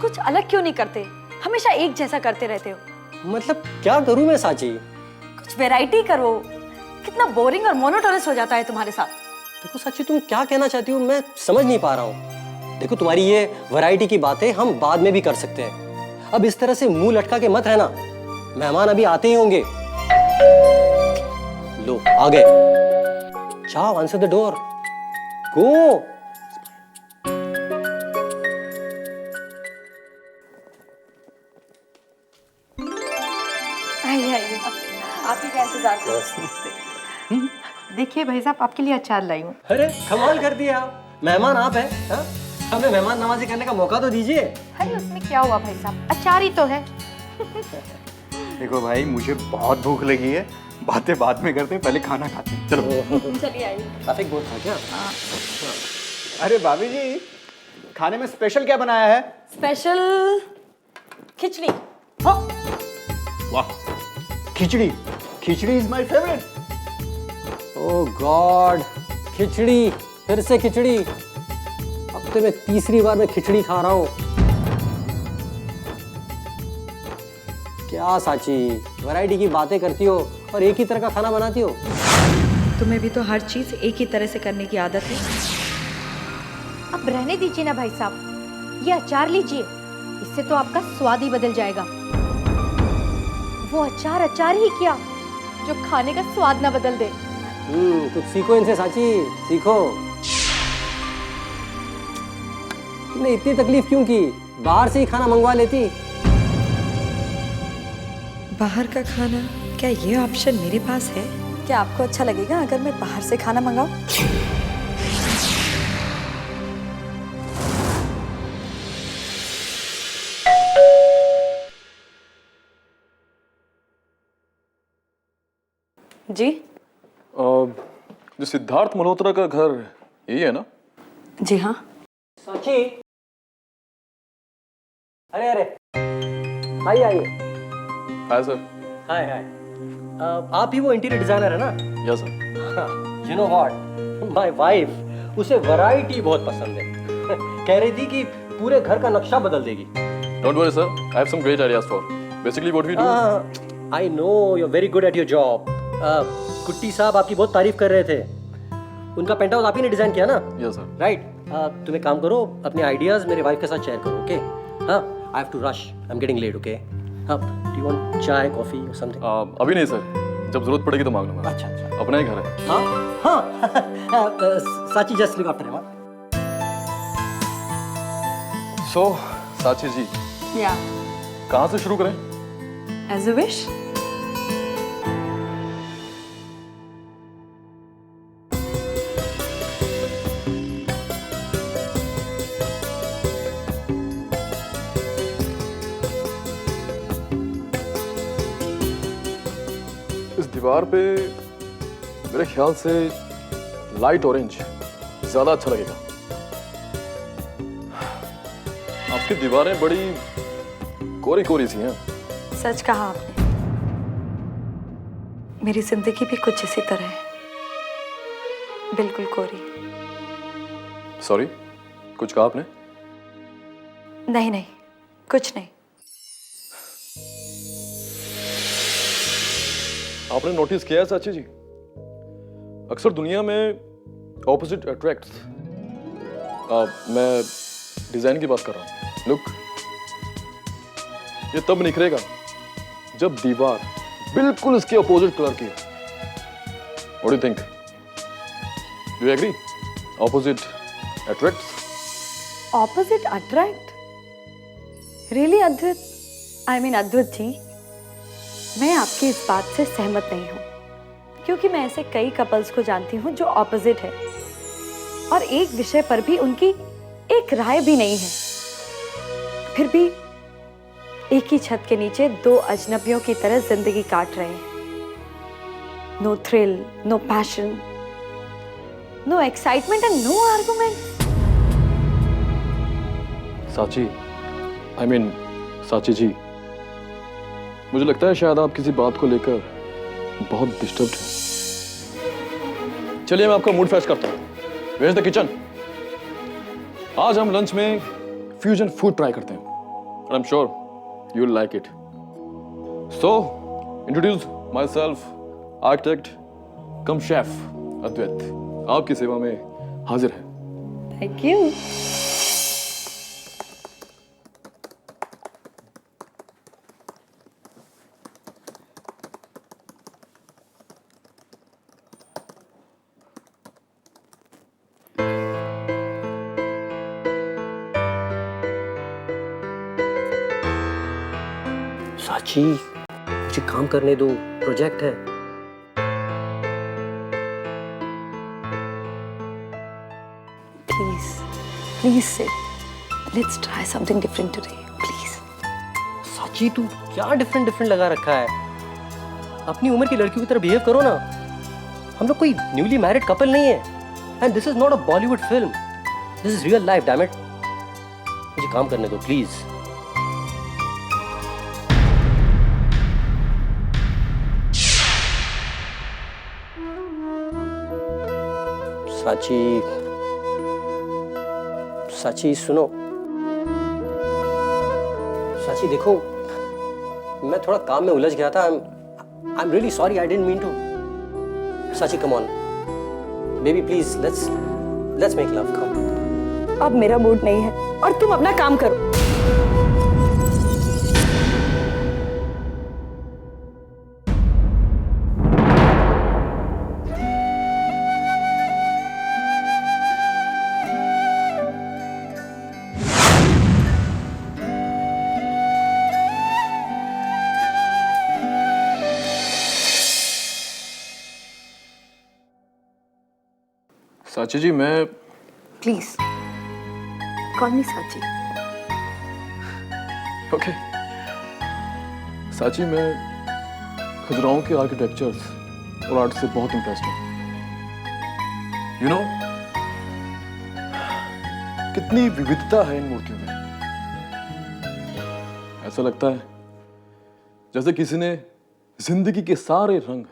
कुछ अलग क्यों नहीं करते? हमेशा एक जैसा करते रहते हो। मतलब क्या करूं मैं साची? कुछ वैरायटी करो। कितना बोरिंग और मोनोटोनस हो जाता है तुम्हारे साथ। देखो साची, तुम क्या कहना चाहती हो मैं समझ नहीं पा रहा हूँ। देखो, तुम्हारी ये वैरायटी की बातें हम बाद में भी कर सकते हैं। अब इस तरह से मुंह लटका के मत रहना, मेहमान अभी आते ही होंगे। लो आ गए, जाओ आंसर द डोर, गो। आइए आइए, आप ही का इंतजार करो। देखिए भाई साहब, आपके लिए अचार लाई हूँ। अरे कमाल कर दिया आप, मेहमान आप हैं। हाँ? हमें मेहमान नवाजी करने का मौका तो दीजिए। अरे उसमें क्या हुआ भाई साहब, अचार ही तो है। देखो भाई, मुझे बहुत भूख लगी है, बातें बाद में करते हैं, पहले खाना खाते हैं। चलो। चलिए आइए। ट्रैफिक बहुत था क्या? अरे भाभी जी, खाने में स्पेशल क्या बनाया है? स्पेशल खिचड़ी। हाँ। वाह, khichdi. Khichdi is my favourite. Oh God, khichdi, फिर से खिचड़ी। हफ्ते में तीसरी बार मैं खिचड़ी खा रहा हूँ। क्या साची, वैरायटी की बातें करती हो और एक ही तरह का खाना बनाती हो। तुम्हें भी तो हर चीज एक ही तरह से करने की आदत है। अब रहने दीजिए ना भाई साहब, ये अचार लीजिए, इससे तो आपका स्वाद ही बदल जाएगा। वो अचार अचार ही क्या, जो खाने का स्वाद ना बदल दे। कुछ सीखो इनसे साची, सीखो। तुमने इतनी तकलीफ क्यों की? बाहर से ही खाना मंगवा लेती। बाहर का खाना, क्या ये ऑप्शन मेरे पास है? क्या आपको अच्छा लगेगा अगर मैं बाहर से खाना मंगाऊं? जी जो सिद्धार्थ मल्होत्रा का घर यही है ना? जी हाँ। साची, अरे अरे, आइए आइए। Hi sir. Hi hi. आप ही वो इंटीरियर डिजाइनर है ना? Yes sir. You know what, my wife, उसे वैरायटी बहुत पसंद है। कह रही थी कि पूरे घर का नक्शा बदल देगी। Don't worry sir, I have some great ideas for basically what we do. I know you are very good at your job. Kutty साहब आपकी बहुत तारीफ कर रहे थे। उनका पेंट हाउस आप ही ने डिजाइन किया ना? Yes sir. राइट। तुम एक काम करो, अपने आइडियाज मेरे वाइफ के साथ शेयर करो, ओके? हाँ, I have to rush, I am getting late, okay? हाँ, do you want chai, coffee और समथिंग? अभी नहीं सर, जब जरूरत पड़ेगी तो मांग लूंगा। अच्छा अच्छा। अपना ही घर है। हाँ हाँ। Sachi just look after him. So Sachi ji, या कहाँ से शुरू करें? As a wish. इस दीवार पे मेरे ख्याल से लाइट ऑरेंज ज्यादा अच्छा लगेगा। आपकी दीवारें बड़ी कोरी कोरी सी हैं। सच कहा आपने, मेरी जिंदगी भी कुछ इसी तरह है, बिल्कुल कोरी। सॉरी, कुछ कहा आपने? नहीं नहीं, कुछ नहीं। आपने नोटिस किया है साची जी, अक्सर दुनिया में ऑपोजिट अट्रैक्ट्स। मैं डिजाइन की बात कर रहा हूं। लुक, ये तब निखरेगा जब दीवार बिल्कुल इसके अपोजिट कलर की हो। What do you think? Do you agree? Opposite attracts. Opposite attract? Really अद्भुत, आई मीन अद्भुत जी, मैं आपकी इस बात से सहमत नहीं हूँ, क्योंकि मैं ऐसे कई कपल्स को जानती हूँ जो ऑपोजिट है और एक विषय पर भी उनकी एक राय भी नहीं है, फिर भी एक ही छत के नीचे दो अजनबियों की तरह जिंदगी काट रहे हैं। No thrill, no passion, no excitement and no argument. Sachi, I mean साची जी, मुझे लगता है शायद आप किसी बात को लेकर बहुत डिस्टर्ब्ड हैं। चलिए मैं आपका मूड फ्रेश करता हूँ। Where is the kitchen? आज हम लंच में फ्यूजन फूड ट्राई करते हैं। and I'm sure you'll like it. So, introduce myself, architect, come chef अद्वैत, आपकी सेवा में हाजिर है. Thank you. साची, मुझे काम करने दो, प्रोजेक्ट है. Please say, let's try something different today, please. साची, तू क्या डिफरेंट लगा रखा है? अपनी उम्र की लड़कियों की तरह बिहेव करो ना. हम लोग कोई न्यूली मैरिड कपल नहीं है. And this is not a Bollywood film. This is real life, damn it. मुझे काम करने दो प्लीज. साची सुनो. साची देखो, मैं थोड़ा काम में उलझ गया था. I am really sorry, I didn't mean to. Sachi come on baby, please let's make love. Come. अब मेरा मूड नहीं है और तुम अपना काम करो. साची जी, मैं प्लीज कॉल मी साची. ओके. साची, मैं खजुराहों के आर्किटेक्चर्स और आर्ट से बहुत इंप्रेस्ड हूँ. यू नो, कितनी विविधता है इन मूर्तियों में. ऐसा लगता है जैसे किसी ने जिंदगी के सारे रंग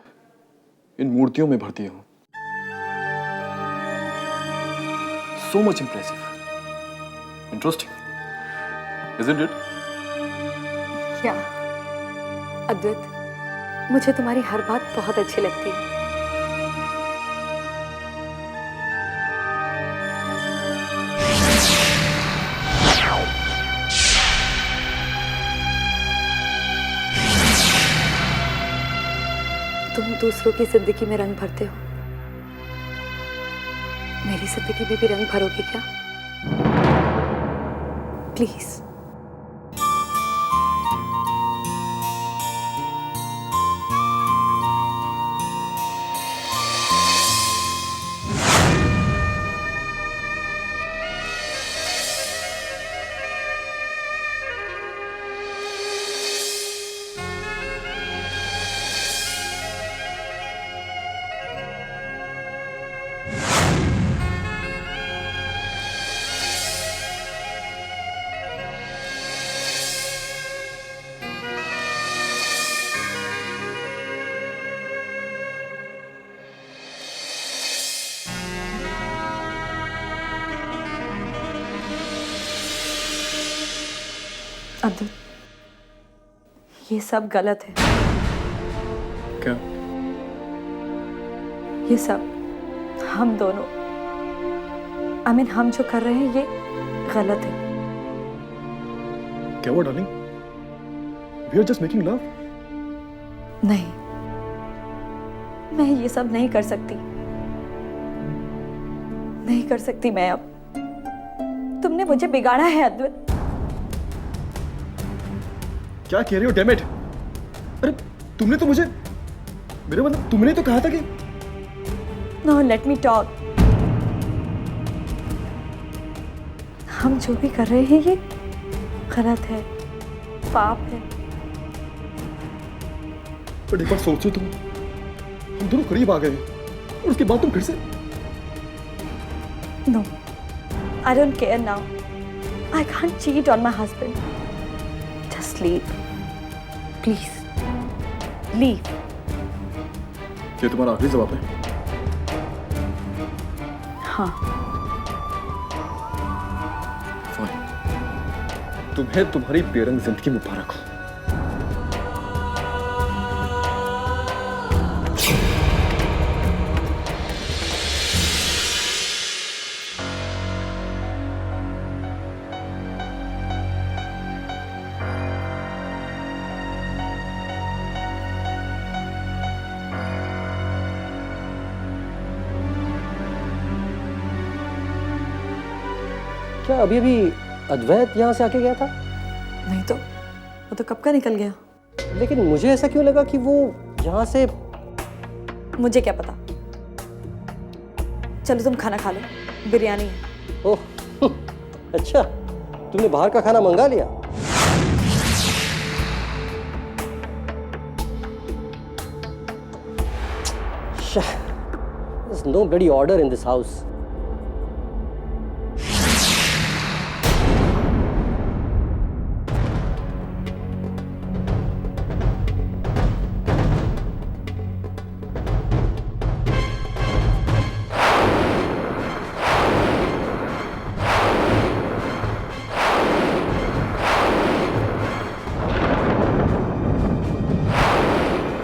इन मूर्तियों में भर दिए हों. So much impressive. Interesting. Isn't it? क्या अद्वैत, मुझे तुम्हारी हर बात बहुत अच्छी लगती है. तुम दूसरों की जिंदगी में रंग भरते हो, मेरी जिंदगी में भी रंग भरोगे क्या? प्लीज. अद्वैत, ये सब गलत है. क्या? ये सब हम दोनों, हम जो कर रहे हैं ये गलत है. क्या हुआ darling? We are just making love. नहीं, मैं ये सब नहीं कर सकती. नहीं कर सकती मैं अब. तुमने मुझे बिगाड़ा है अद्वैत. क्या कह रहे हो? Damn it! अरे तुमने तो मुझे, मेरे मतलब तुमने तो कहा था कि नो, लेट मी टॉक. हम जो भी कर रहे हैं ये गलत है, पाप है. पर एक बार सोचो तुम, हम दोनों करीब आ गए और उसके बाद तुम फिर से. No, I don't care now. I can't cheat on my husband. Just leave, please leave. ये तुम्हारा आखिरी जवाब है? हाँ. फाइन, तुम्हें तुम्हारी बेरंग जिंदगी मुबारक हो। क्या अभी अभी अद्वैत यहाँ से आके गया था? नहीं तो वो तो कब का निकल गया। लेकिन मुझे ऐसा क्यों लगा कि वो यहाँ से... मुझे क्या पता। चलो तुम खाना खा लो, बिरयानी है। ओह अच्छा, तुमने बाहर का खाना मंगा लिया? There's no bloody order in this house.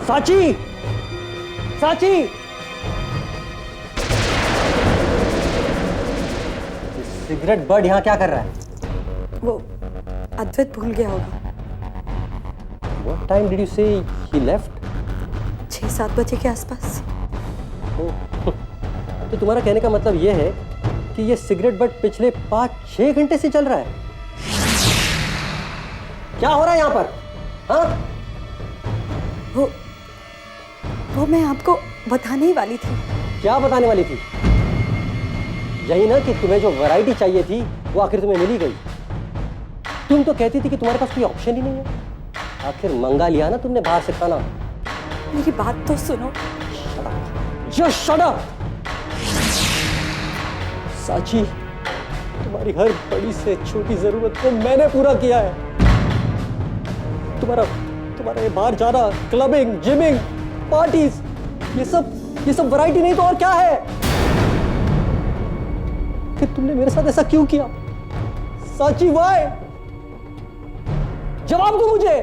साची! साची! सिगरेट बर्ड यहाँ क्या कर रहा है? वो अद्वैत भूल गया होगा। What time did you say he left? 6-7 बजे के आसपास। ओह, तो तुम्हारा कहने का मतलब ये है कि ये सिगरेट बर्ड पिछले 5-6 घंटे से चल रहा है? क्या हो रहा है यहाँ पर? हाँ? वो मैं आपको बताने ही वाली थी। क्या बताने वाली थी? यही ना कि तुम्हें जो वैरायटी चाहिए थी वो आखिर तुम्हें मिल ही गई। तुम तो कहती थी कि तुम्हारे पास कोई ऑप्शन ही नहीं है। आखिर मंगा लिया ना तुमने बाहर से खाना। मेरी बात तो सुनो। Just shut up! साची, तुम्हारी हर बड़ी से छोटी जरूरत को मैंने पूरा किया है। तुम्हारा ये बाहर जाना, क्लबिंग, जिमिंग, पार्टीज, ये सब वैरायटी नहीं तो और क्या है? फिर तुमने मेरे साथ ऐसा क्यों किया? साची, वाई? जवाब दो मुझे।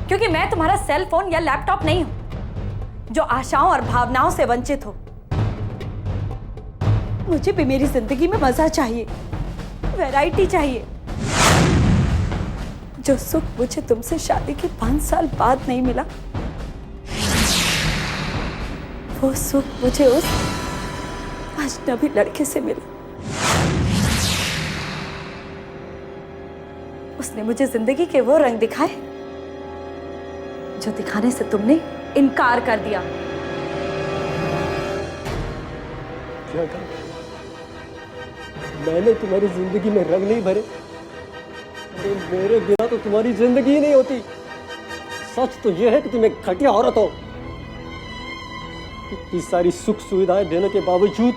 क्योंकि मैं तुम्हारा सेल फोन या लैपटॉप नहीं हूं जो आशाओं और भावनाओं से वंचित हो। मुझे भी मेरी जिंदगी में मजा चाहिए, वैरायटी चाहिए। जो सुख मुझे तुमसे शादी के 5 साल बाद नहीं मिला, वो सुख मुझे उस अजनबी लड़के से मिला। उसने मुझे जिंदगी के वो रंग दिखाए जो दिखाने से तुमने इनकार कर दिया। क्या कहा? मैंने तुम्हारी जिंदगी में रंग नहीं भरे? अरे मेरे बिना तो तुम्हारी जिंदगी ही नहीं होती। सच तो यह है कि तुम एक घटिया औरत हो। इतनी सारी सुख सुविधाएं देने के बावजूद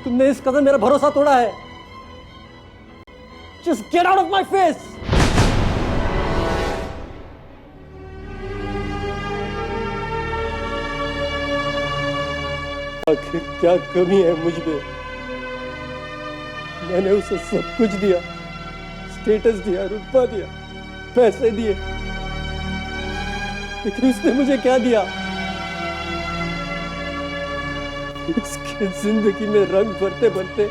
तुमने इस कदर मेरा भरोसा तोड़ा है। Just get out of my face! आखिर क्या कमी है मुझ में? मैंने उसे सब कुछ दिया, स्टेटस दिया, रुतबा दिया, पैसे दिए, लेकिन उसने मुझे क्या दिया? इसकी जिंदगी में रंग भरते भरते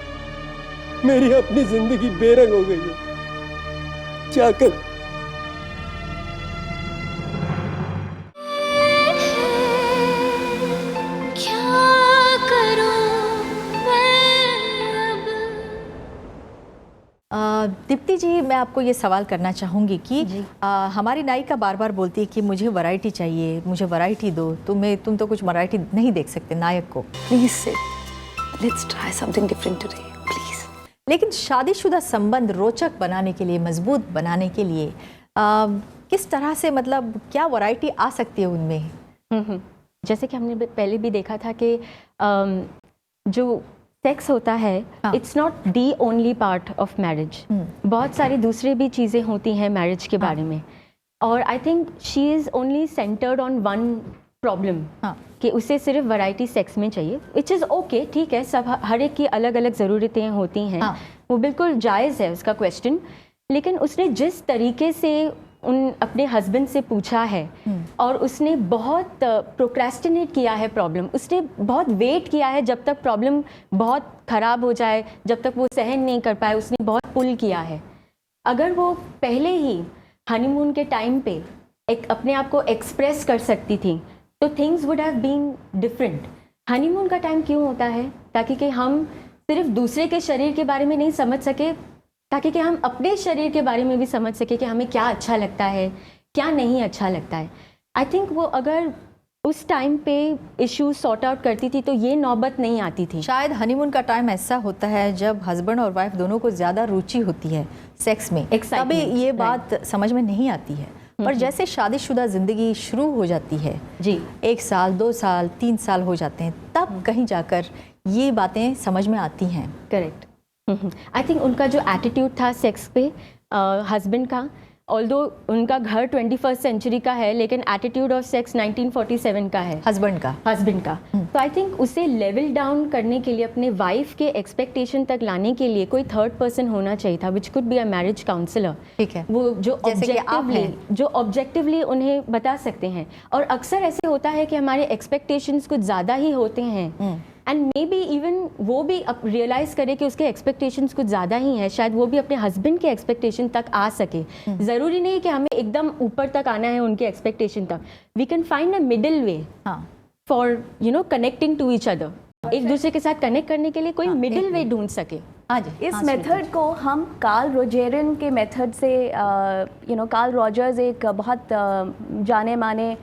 मेरी अपनी जिंदगी बेरंग हो गई है। क्या कर? दीप्ति जी, मैं आपको ये सवाल करना चाहूँगी कि हमारी नायिका बार बार बोलती है कि मुझे वैरायटी चाहिए, मुझे वैरायटी दो। तुम तो कुछ वैरायटी नहीं देख सकते नायक को। प्लीज से let's try something different today, please. लेकिन शादीशुदा संबंध रोचक बनाने के लिए, मजबूत बनाने के लिए किस तरह से, मतलब क्या वैरायटी आ सकती है उनमें? जैसे कि हमने पहले भी देखा था कि जो सेक्स होता है, it's not the only part of marriage. बहुत सारी दूसरी भी चीज़ें होती हैं मैरिज के बारे में। और I think she is only centred on one problem कि उसे सिर्फ वैरायटी सेक्स में चाहिए, विच इज़ ओके, ठीक है। सब हर एक की अलग अलग ज़रूरतें होती हैं, वो बिल्कुल जायज़ है उसका क्वेश्चन। लेकिन उसने जिस तरीके से उन अपने हस्बैंड से पूछा है और उसने बहुत प्रोक्रेस्टिनेट किया है प्रॉब्लम, उसने बहुत वेट किया है जब तक प्रॉब्लम बहुत ख़राब हो जाए, जब तक वो सहन नहीं कर पाए, उसने बहुत पुल किया है। अगर वो पहले ही हनीमून के टाइम पे एक अपने आप को एक्सप्रेस कर सकती थी तो things would have been different. Honeymoon का टाइम क्यों होता है? ताकि कि हम सिर्फ दूसरे के शरीर के बारे में नहीं समझ सके, ताकि कि हम अपने शरीर के बारे में भी समझ सके कि हमें क्या अच्छा लगता है, क्या नहीं अच्छा लगता है। आई थिंक वो अगर उस टाइम पे इश्यू सॉर्ट आउट करती थी तो ये नौबत नहीं आती थी। शायद हनीमून का टाइम ऐसा होता है जब हस्बैंड और वाइफ दोनों को ज़्यादा रुचि होती है सेक्स में, Excitement, तभी ये बात समझ में नहीं आती है। पर जैसे शादीशुदा ज़िंदगी शुरू हो जाती है जी, 1 साल 2 साल 3 साल हो जाते हैं, तब कहीं जाकर ये बातें समझ में आती हैं। करेक्ट। आई थिंक उनका जो एटीट्यूड था सेक्स पे हस्बैंड का, ऑल्दो उनका घर 21st सेंचुरी का है लेकिन एटीट्यूड ऑफ सेक्स 1947 का है हस्बैंड का तो आई थिंक उसे लेवल डाउन करने के लिए, अपने वाइफ के एक्सपेक्टेशन तक लाने के लिए कोई थर्ड पर्सन होना चाहिए था, which could be a marriage counsellor. ठीक है, वो जो जैसे कि आप ऑब्जेक्टिवली उन्हें बता सकते हैं। और अक्सर ऐसे होता है कि हमारे एक्सपेक्टेशंस कुछ ज़्यादा ही होते हैं एंड मे बी इवन वो भी रियलाइज़ करे कि उसके एक्सपेक्टेशंस कुछ ज़्यादा ही हैं, शायद वो भी अपने हस्बैंड के एक्सपेक्टेशन तक आ सके। ज़रूरी नहीं कि हमें एकदम ऊपर तक आना है उनके एक्सपेक्टेशन तक। We can find a middle way for connecting to each other. एक दूसरे के साथ कनेक्ट करने के लिए कोई मिडिल वे ढूंढ सके। हाँ जी, इस मेथड को हम कार्ल रोजेरियन के मेथड से कार्ल रॉजर्स एक बहुत जाने माने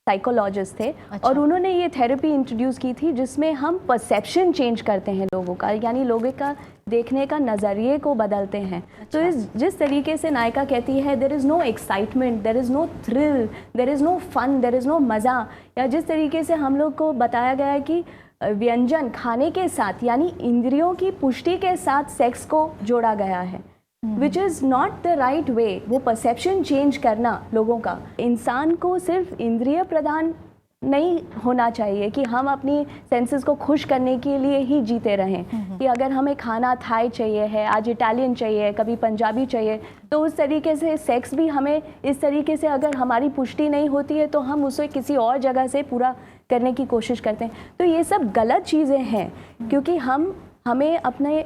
साइकोलॉजिस्ट थे। अच्छा। और उन्होंने ये थेरेपी इंट्रोड्यूस की थी जिसमें हम परसेप्शन चेंज करते हैं लोगों का, यानी लोगों का देखने का नज़रिए को बदलते हैं। तो जिस तरीके से नायिका कहती है there is no excitement, there is no thrill, there is no fun, there is no maza, या जिस तरीके से हम लोग को बताया गया है कि व्यंजन खाने के साथ यानी इंद्रियों की पुष्टि के साथ सेक्स को जोड़ा गया है, which is not the right way. वो परसेप्शन चेंज करना लोगों का, इंसान को सिर्फ इंद्रिय प्रदान नहीं होना चाहिए कि हम अपनी सेंसेस को खुश करने के लिए ही जीते रहें, कि अगर हमें खाना थाई चाहिए है, आज इटालियन चाहिए, कभी पंजाबी चाहिए, तो उस तरीके से सेक्स भी हमें इस तरीके से अगर हमारी पुष्टि नहीं होती है तो हम उसे किसी और जगह से पूरा करने की कोशिश करते हैं। तो ये सब गलत चीज़ें हैं, क्योंकि हमें अपने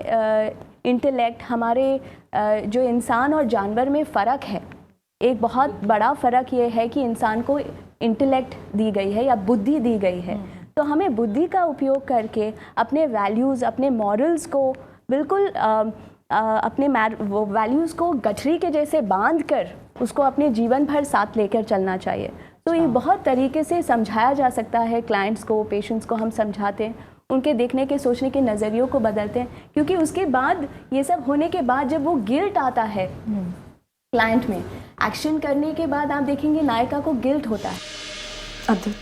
इंटेलेक्ट, हमारे जो इंसान और जानवर में फ़र्क है, एक बहुत बड़ा फ़र्क ये है कि इंसान को इंटेलेक्ट दी गई है या बुद्धि दी गई है, तो हमें बुद्धि का उपयोग करके अपने वैल्यूज़, अपने मॉरल्स को बिल्कुल अपने वो वैल्यूज़ को गठरी के जैसे बांध कर उसको अपने जीवन भर साथ लेकर चलना चाहिए। तो ये बहुत तरीके से समझाया जा सकता है क्लाइंट्स को, पेशेंट्स को हम समझाते हैं, उनके देखने के सोचने के नज़रियों को बदलते हैं, क्योंकि उसके बाद ये सब होने के बाद जब वो गिल्ट आता है क्लाइंट में, एक्शन करने के बाद आप देखेंगे नायिका को गिल्ट होता है। अद्भुत,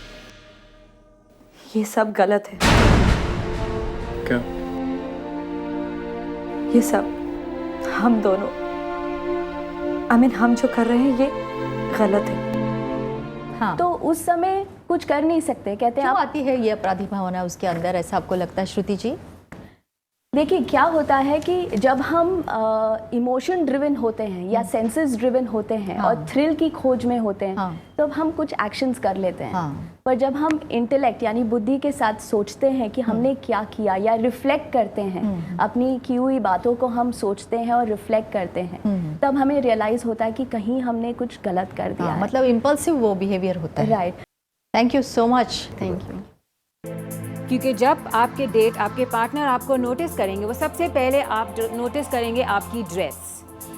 ये सब गलत है। क्या? ये सब हम दोनों, हम जो कर रहे हैं ये गलत है। हाँ। तो उस समय कुछ कर नहीं सकते, कहते हैं क्यों आप आती है ये अपराधी भावना उसके अंदर, ऐसा आपको लगता है श्रुति जी? देखिए क्या होता है कि जब हम इमोशन ड्रिवन होते हैं या सेंसेस ड्रिवन होते हैं और थ्रिल की खोज में होते हैं, तो हम कुछ एक्शंस कर लेते हैं। पर जब हम इंटेलेक्ट यानी बुद्धि के साथ सोचते हैं कि हमने क्या किया, या रिफ्लेक्ट करते हैं, अपनी की हुई बातों को हम सोचते हैं और रिफ्लेक्ट करते हैं, तब हमें रियलाइज होता है कि कहीं हमने कुछ गलत कर दिया है। मतलब इम्पल्सिव वो बिहेवियर होता है। Right. Thank you so much. Thank you. क्योंकि जब आपके डेट, आपके पार्टनर आपको नोटिस करेंगे, वो सबसे पहले आप नोटिस करेंगे आपकी ड्रेस।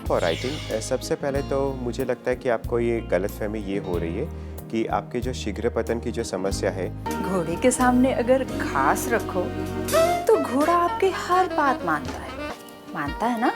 फॉर राइटिंग सबसे पहले तो मुझे लगता है कि आपको ये गलतफहमी ये हो रही है कि आपके जो शीघ्र पतन की जो समस्या है, घोड़े के सामने अगर घास रखो तो घोड़ा आपकी हर बात मानता है ना?